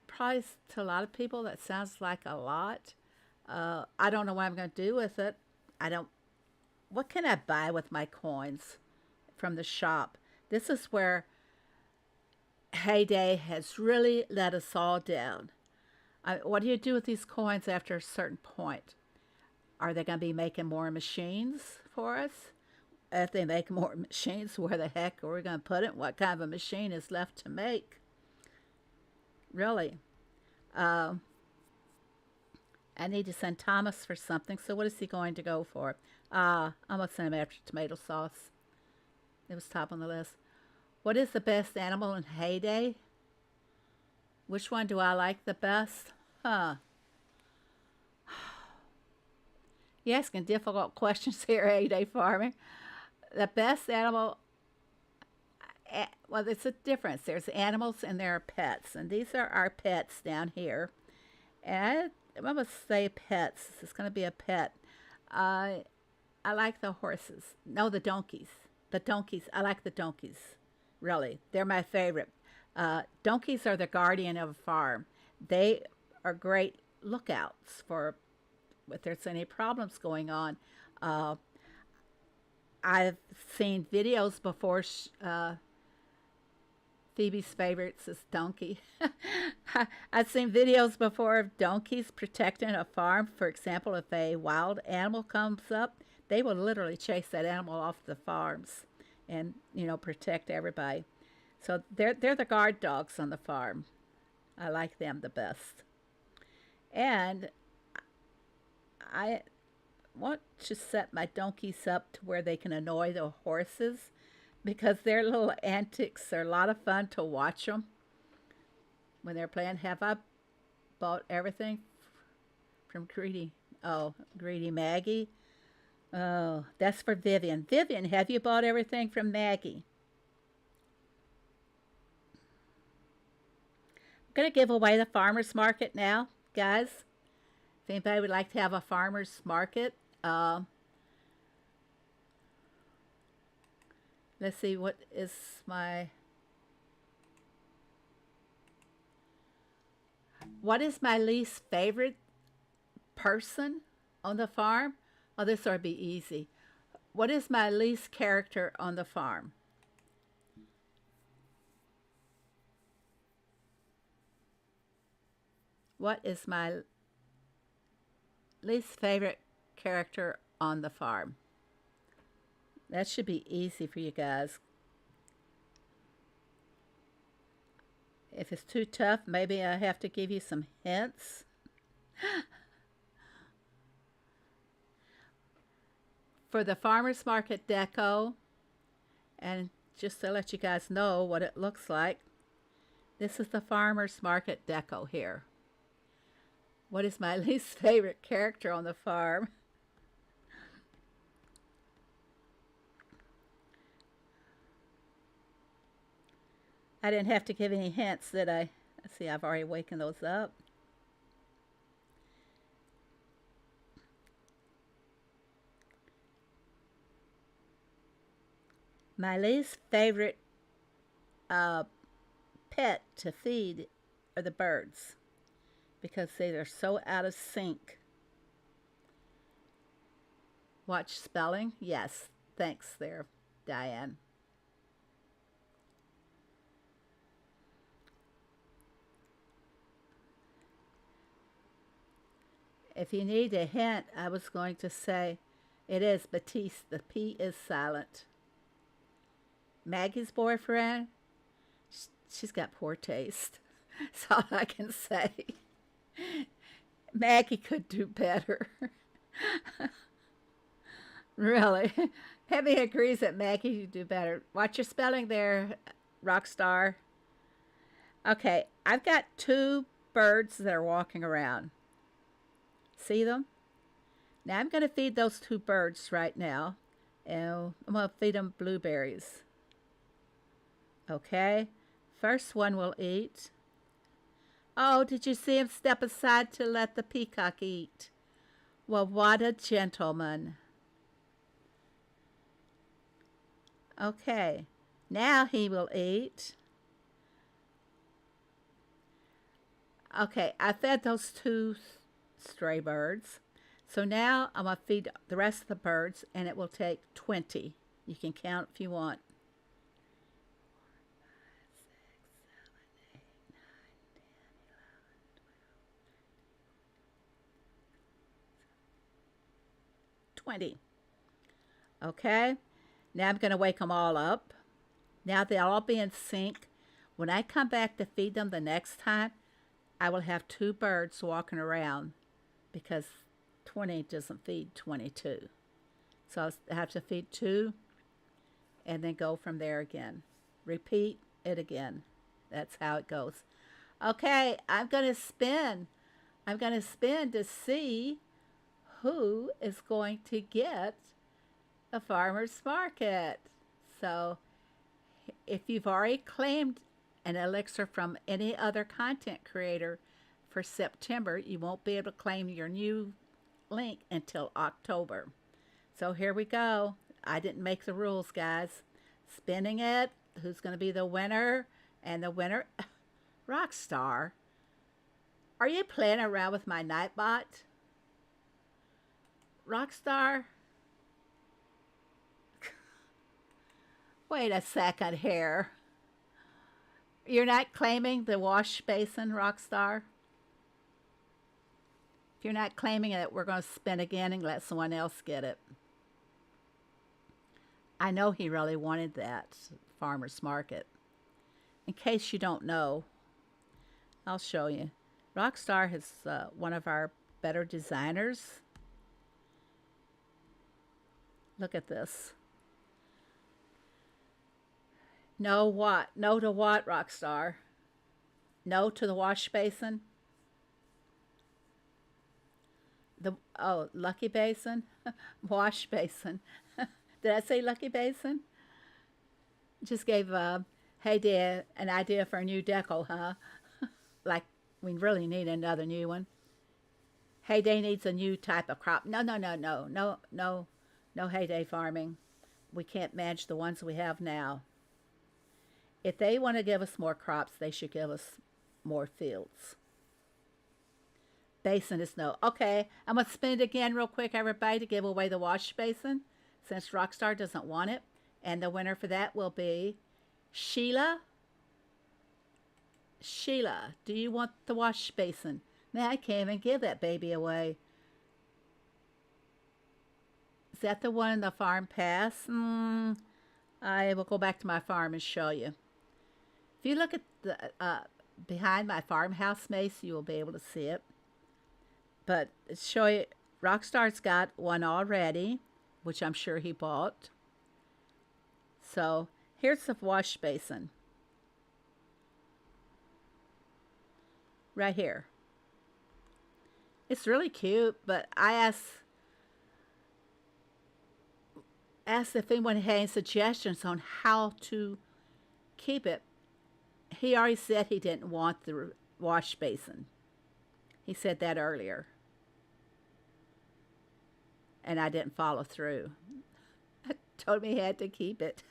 S1: probably to a lot of people that sounds like a lot. I don't know what I'm going to do with it. I don't. What can I buy with my coins from the shop? This is where Heyday has really let us all down. What do you do with these coins after a certain point? Are they going to be making more machines for us? If they make more machines, where the heck are we going to put it? What kind of a machine is left to make? Really. I need to send Thomas for something, so what is he going to go for? I'm going to send him after tomato sauce. It was top on the list. What is the best animal in Heyday? Which one do I like the best? You're asking difficult questions here, Heyday Farming. The best animal, well, it's a difference. There's animals and there are pets. And these are our pets down here. And I'm going to say pets. It's going to be a pet. I like the horses. No, the donkeys. The donkeys. I like the donkeys. Really. They're my favorite. Donkeys are the guardian of a farm. They are great lookouts for if there's any problems going on. I've seen videos before. Phoebe's favorites is donkey. I've seen videos before of donkeys protecting a farm. For example, if a wild animal comes up, they will literally chase that animal off the farms and, protect everybody. So they're the guard dogs on the farm. I like them the best. And I want to set my donkeys up to where they can annoy the horses, because their little antics are a lot of fun to watch them when they're playing. Have I bought everything from Greedy Maggie? Oh, that's for Vivian. Vivian, have you bought everything from Maggie? I'm going to give away the farmer's market now, guys. If anybody would like to have a farmer's market, let's see, what is my least favorite person on the farm? Oh, this ought to be easy. What is my least character on the farm? What is my least favorite character on the farm? That should be easy for you guys. If it's too tough, maybe I have to give you some hints. For the farmer's market deco, and just to let you guys know what it looks like, this is the farmer's market deco here. What is my least favorite character on the farm? I didn't have to give any hints, did I? Let's see, I've already waken those up. My least favorite pet to feed are the birds, because they are so out of sync. Watch spelling? Yes. Thanks there, Diane. If you need a hint, I was going to say it is Batiste. The P is silent. Maggie's boyfriend, she's got poor taste. That's all I can say. Maggie could do better. Really. Heavy agrees that Maggie could do better. Watch your spelling there, Rockstar. Okay, I've got two birds that are walking around. See them? Now I'm going to feed those two birds right now. And I'm going to feed them blueberries. Okay, first one will eat. Oh, did you see him step aside to let the peacock eat? Well, what a gentleman. Okay, now he will eat. Okay, I fed those two stray birds. So now I'm going to feed the rest of the birds, and it will take 20. You can count if you want. 20. Okay, now I'm going to wake them all up. Now they'll all be in sync. When I come back to feed them the next time, I will have two birds walking around because 20 doesn't feed 22. So I have to feed two and then go from there again. Repeat it again. That's how it goes. Okay, I'm going to spin. I'm going to spin to see who is going to get a farmer's market. So if you've already claimed an elixir from any other content creator for September, you won't be able to claim your new link until October. So here we go. I didn't make the rules, guys. Spinning it. Who's going to be the winner? And the winner, Rockstar. Are you playing around with my Nightbot? Rockstar? Wait a second here. You're not claiming the wash basin, Rockstar? If you're not claiming it, we're going to spin again and let someone else get it. I know he really wanted that farmer's market. In case you don't know, I'll show you. Rockstar is one of our better designers. Look at this. No what? No to what, Rockstar? No to the wash basin? Lucky basin? Wash basin. Did I say lucky basin? Just gave Hey Dad an idea for a new deco, huh? Like we really need another new one. Hey Day needs a new type of crop. No Hey Day farming. We can't manage the ones we have now. If they want to give us more crops, they should give us more fields. Basin is no. Okay, I'm going to spin it again real quick, everybody, to give away the wash basin, since Rockstar doesn't want it. And the winner for that will be Sheila. Sheila, do you want the wash basin? Now I can't even give that baby away. Is that the one in the farm pass? I will go back to my farm and show you. If you look at the behind my farmhouse mace, you will be able to see it. But show you, Rockstar's got one already, which I'm sure he bought. So here's the wash basin. Right here. It's really cute, but I asked if anyone had any suggestions on how to keep it. He already said he didn't want the wash basin. He said that earlier. And I didn't follow through. I told him he had to keep it.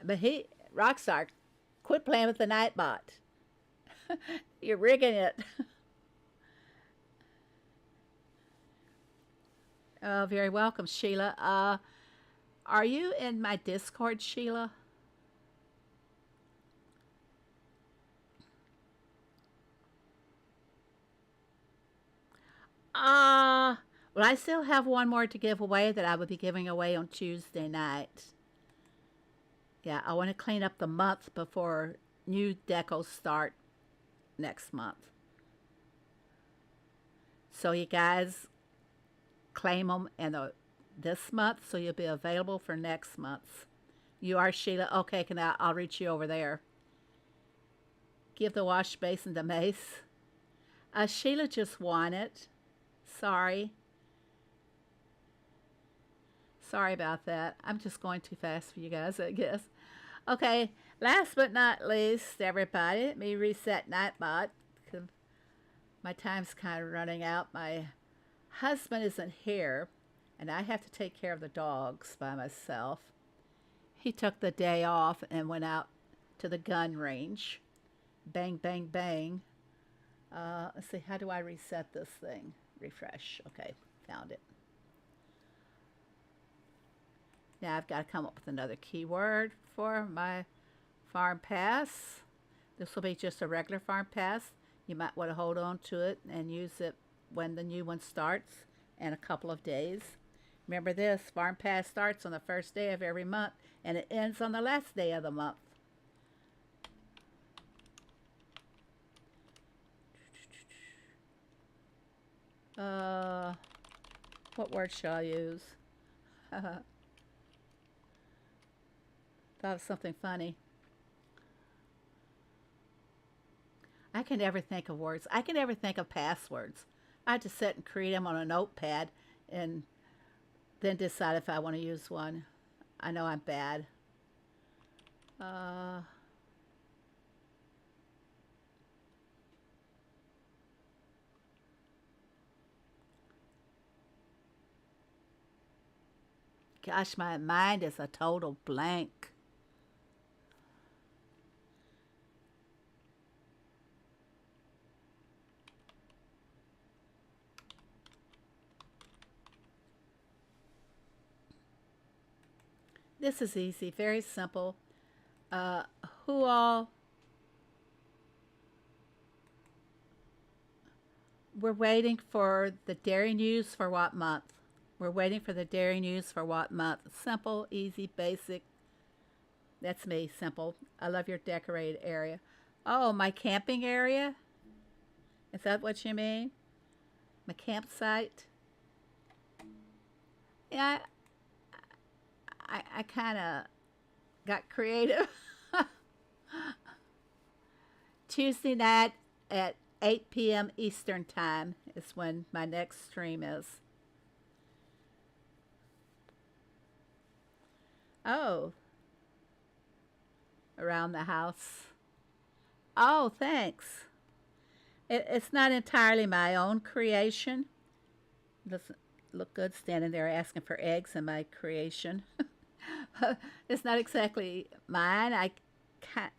S1: But Rockstar, quit playing with the Nightbot. You're rigging it. Oh, very welcome, Sheila. Are you in my Discord, Sheila? Well, I still have one more to give away that I will be giving away on Tuesday night. Yeah, I want to clean up the month before new decos start next month. So you guys claim them in this month, so you'll be available for next month. You are Sheila. Okay, I'll reach you over there. Give the wash basin to Mace. Sheila just won it. Sorry. Sorry about that. I'm just going too fast for you guys, I guess. Okay, last but not least, everybody, let me reset Nightbot. My time's kind of running out. My husband isn't here, and I have to take care of the dogs by myself. He took the day off and went out to the gun range. Bang, bang, bang. Let's see, how do I reset this thing? Refresh. Okay, found it. Now I've got to come up with another keyword for my farm pass. This will be just a regular farm pass. You might want to hold on to it and use it when the new one starts in a couple of days. Remember this, farm pass starts on the first day of every month and it ends on the last day of the month. What word shall I use? Thought of something funny. I can never think of words. I can never think of passwords. I just sit and create them on a notepad and then decide if I want to use one. I know I'm bad. Gosh, my mind is a total blank. This is easy, very simple. Who all? We're waiting for the dairy news for what month? We're waiting for the dairy news for what month? Simple, easy, basic. That's me, simple. I love your decorated area. Oh, my camping area? Is that what you mean? My campsite? Yeah, I kind of got creative. Tuesday night at 8 p.m. Eastern Time is when my next stream is. Oh, around the house. Oh, thanks. It's not entirely my own creation. Doesn't look good standing there asking for eggs in my creation. It's not exactly mine. I can't.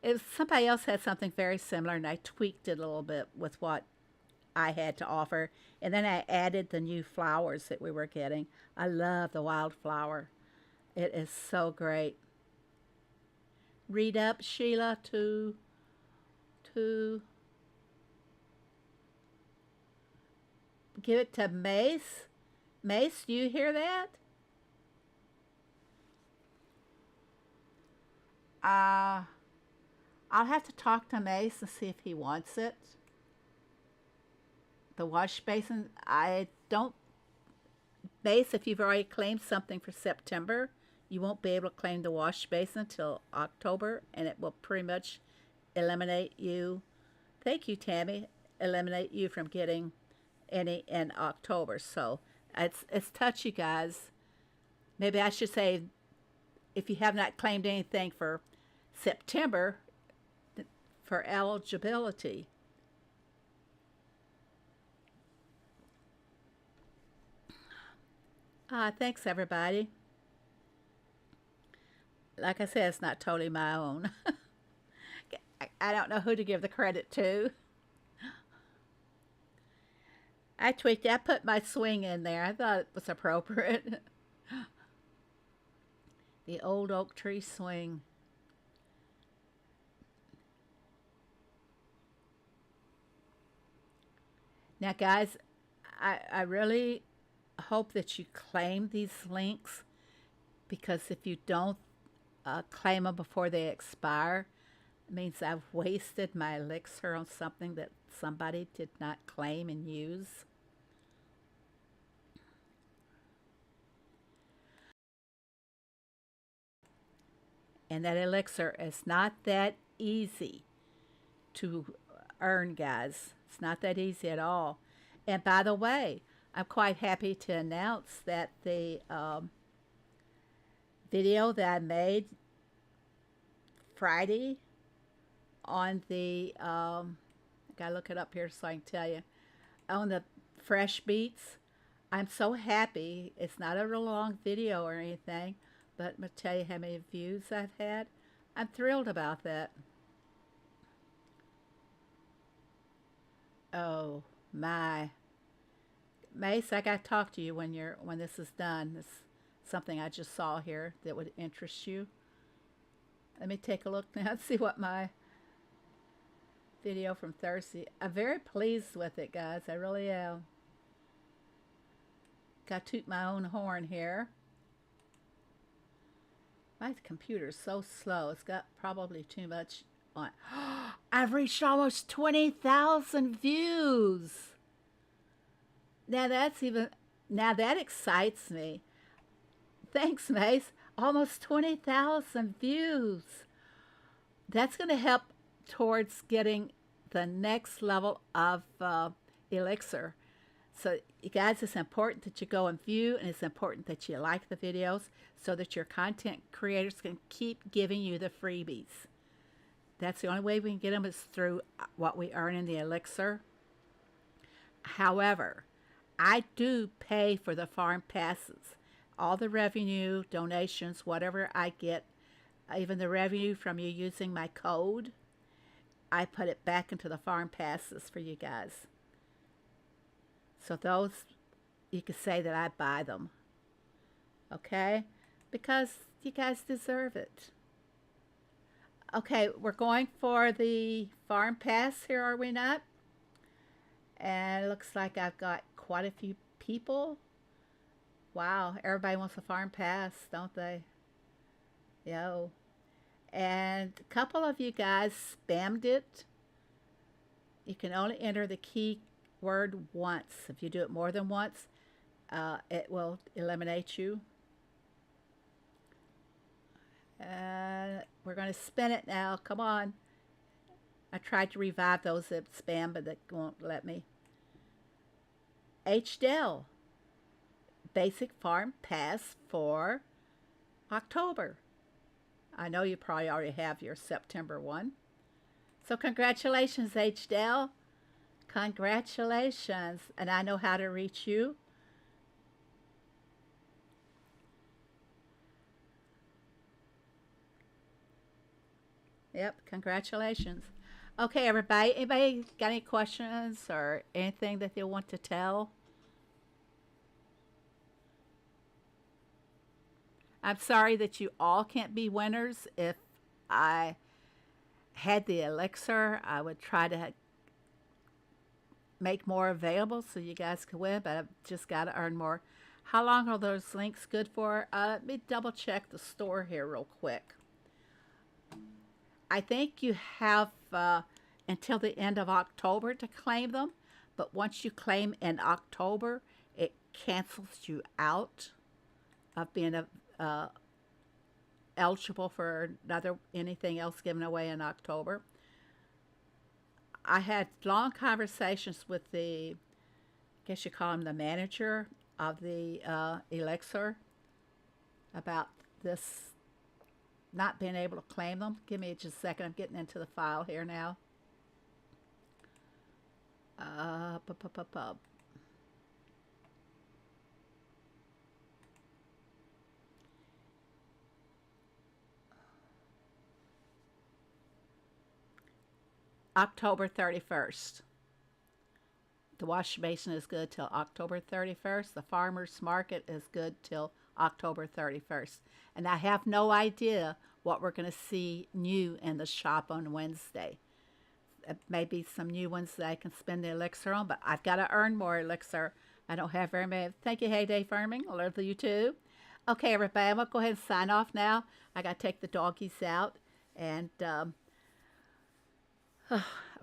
S1: If somebody else had something very similar, and I tweaked it a little bit with what I had to offer, and then I added the new flowers that we were getting. I love the wildflower. It is so great. Read up, Sheila, to give it to Mace. Mace, do you hear that? Uh, I'll have to talk to Mace and see if he wants it. The wash basin, I don't. Mace, if you've already claimed something for September, you won't be able to claim the wash basin until October, and it will pretty much eliminate you. Thank you, Tammy. Eliminate you from getting any in October. So it's touchy, guys. Maybe I should say if you have not claimed anything for September for eligibility. Thanks, everybody. Like I said, it's not totally my own. I don't know who to give the credit to. I tweaked it. I put my swing in there. I thought it was appropriate. The old oak tree swing. Now, guys, I really hope that you claim these links because if you don't claim them before they expire, it means I've wasted my elixir on something that somebody did not claim and use. And that elixir is not that easy to earn, guys. It's not that easy at all. And by the way, I'm quite happy to announce that the video that I made Friday on the, Gotta look it up here so I can tell you. On the fresh beets, I'm so happy. It's not a real long video or anything, but I'm going to tell you how many views I've had. I'm thrilled about that. Oh my. Mace, I got to talk to you when this is done. This is something I just saw here that would interest you. Let me take a look now and see what my video from Thursday. I'm very pleased with it, guys. I really am. Got to toot my own horn here. My computer's so slow. It's got probably too much on it. I've reached almost 20,000 views. Now that excites me. Thanks, Mace. Almost 20,000 views. That's going to help towards getting the next level of Elixir. So, you guys, it's important that you go and view, and it's important that you like the videos so that your content creators can keep giving you the freebies. That's the only way we can get them is through what we earn in the Elixir. However, I do pay for the farm passes. All the revenue, donations, whatever I get, even the revenue from you using my code, I put it back into the farm passes for you guys. So those, you could say that I buy them. Okay? Because you guys deserve it. Okay, we're going for the farm pass here, are we not? And it looks like I've got quite a few people. Wow, everybody wants a farm pass, don't they? Yo. And a couple of you guys spammed it. You can only enter the keyword once. If you do it more than once, it will eliminate you. We're going to spin it now. Come on. I tried to revive those that spam, but that won't let me. HDL. Basic Farm Pass for October. I know you probably already have your September one. So congratulations, HDL. Congratulations. And I know how to reach you. Yep, congratulations. Okay, everybody. Anybody got any questions or anything that they want to tell? I'm sorry that you all can't be winners. If I had the Elixir, I would try to make more available so you guys could win, but I've just got to earn more. How long are those links good for? Let me double check the store here real quick. I think you have until the end of October to claim them, but once you claim in October, it cancels you out of being eligible for anything else given away in October. I had long conversations with the, I guess you call him the manager of the Elixir about this not being able to claim them. Give me just a second. I'm getting into the file here now. October 31st. The wash basin is good till October 31st. The farmer's market is good till October 31st. And I have no idea what we're going to see new in the shop on Wednesday. Maybe some new ones that I can spend the Elixir on, but I've got to earn more Elixir. I don't have very many. Thank you, Heyday Farming. I love you too. Okay, everybody, I'm going to go ahead and sign off now. I got to take the doggies out, and I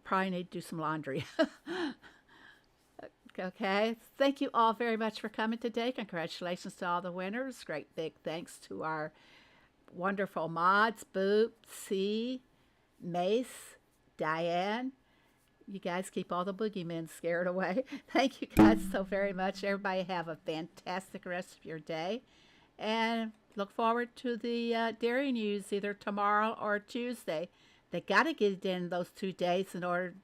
S1: probably need to do some laundry. Okay, thank you all very much for coming today. Congratulations to all the winners. Great big thanks to our wonderful mods, Boop, C, Mace, Diane. You guys keep all the boogeymen scared away. Thank you guys so very much. Everybody have a fantastic rest of your day. And look forward to the dairy news either tomorrow or Tuesday. They got to get it in those 2 days in order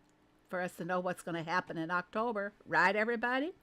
S1: for us to know what's going to happen in October. Right, everybody?